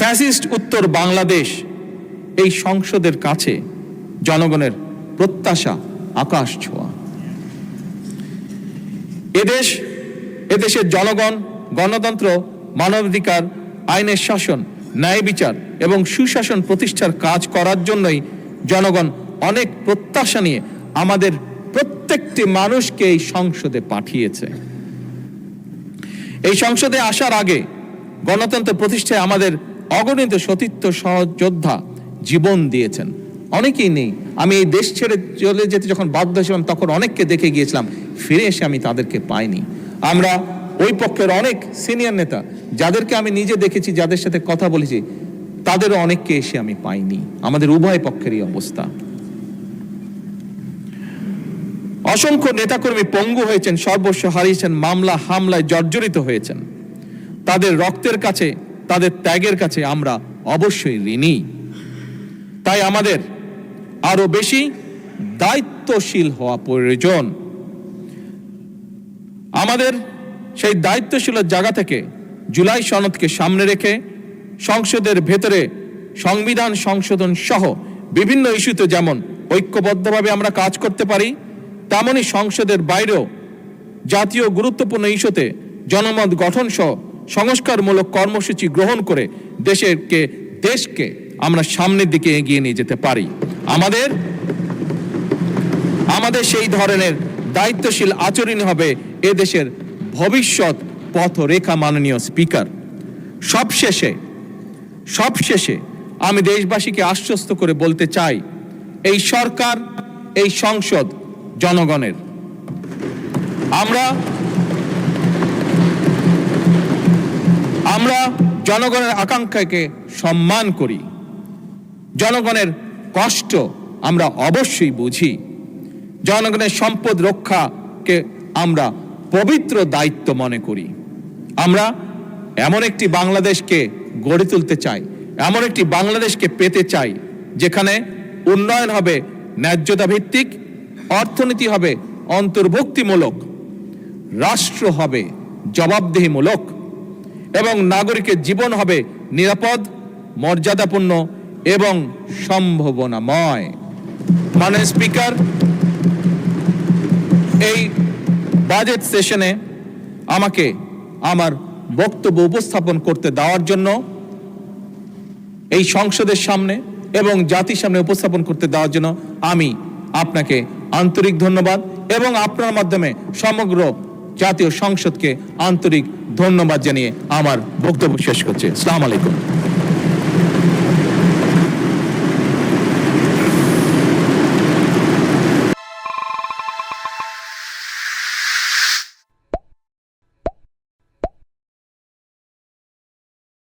Fascist উত্তর বাংলাদেশ এই সংসদের কাছে জনগণের প্রত্যাশা আকাশ ছোঁয়া। এদেশের জনগণ গণতন্ত্র, মানবাধিকার, আইনের শাসন, ন্যায় বিচার এবং সুশাসন প্রতিষ্ঠার কাজ করার জন্যই জনগণ অনেক প্রত্যাশা নিয়ে আমাদের প্রত্যেকটি মানুষকে এই সংসদে পাঠিয়েছে। এই সংসদে আসার আগে গণতন্ত্র প্রতিষ্ঠায় আমাদের অগণিত সতীর্থ সহযোদ্ধা জীবন দিয়েছেন। অনেকেই নেই, আমি এই দেশ ছেড়ে চলে যেতে যখন বাধ্য হয়েছিলাম তখন অনেককে দেখে গিয়েছিলাম, ফিরে এসে আমি তাদেরকে পাইনি। আমরা ওই পক্ষের অনেক সিনিয়র নেতা যাদেরকে আমি নিজে দেখেছি, যাদের সাথে কথা বলেছি, তাদেরও অনেককে এসে আমি পাইনি। আমাদের উভয় পক্ষেরই অবস্থা। অসংখ্য নেতাকর্মী পঙ্গু হয়েছেন, সর্বস্ব হারিয়েছেন, মামলা হামলায় জর্জরিত হয়েছেন। তাদের রক্তের কাছে, তাদের ত্যাগের কাছে আমরা অবশ্যই ঋণী। তাই আমাদের আরো বেশি দায়িত্বশীল হওয়া প্রয়োজন। আমাদের সেই দায়িত্বশীলের জায়গা থেকে জুলাই সনদকে সামনে রেখে সংসদের ভেতরে সংবিধান সংশোধন সহ বিভিন্ন ইস্যুতে যেমন ঐক্যবদ্ধভাবে আমরা কাজ করতে পারি, তেমনি সংসদের বাইরেও জাতীয় গুরুত্বপূর্ণ ইস্যুতে জনমত গঠন সহ সংস্কারমূলক কর্মসূচি গ্রহণ করে দেশকে আমরা সামনের দিকে এগিয়ে নিয়ে যেতে পারি। আমাদের সেই ধরনের দায়িত্বশীল আচরণ হবে এদেশের ভবিষ্যৎ পথরেখা। মাননীয় স্পিকার, সবশেষে আমি দেশবাসীকে আশ্বস্ত করে বলতে চাই, এই সরকার, এই সংসদ জনগণের। আমরা জনগণের আকাঙ্ক্ষাকে সম্মান করি, জনগণের কষ্ট আমরা অবশ্যই বুঝি, জনগণের সম্পদ রক্ষাকে আমরা পবিত্র দায়িত্ব মনে করি। আমরা এমন একটি বাংলাদেশকে গড়ে তুলতে চাই, এমন একটি বাংলাদেশকে পেতে চাই যেখানে উন্নয়ন হবে ন্যায্যতা ভিত্তিক, অর্থনীতি হবে অন্তর্ভুক্তিমূলক, রাষ্ট্র হবে জবাবদিহিমূলক এবং নাগরিকের জীবন হবে নিরাপদ, মর্যাদাপূর্ণ এবং সম্ভাবনাময়। মাননীয় স্পিকার, এই বাজেট সেশনে আমাকে আমার বক্তব্য উপস্থাপন করতে দেওয়ার জন্য, এই সংসদের সামনে এবং জাতির সামনে উপস্থাপন করতে দেওয়ার জন্য আমি আপনাকে আন্তরিক ধন্যবাদ এবং আপনার মাধ্যমে সমগ্র জাতীয় সংসদকে আন্তরিক ধন্যবাদ জানিয়ে আমার বক্তব্য শেষ করছি। আসসালামু আলাইকুম।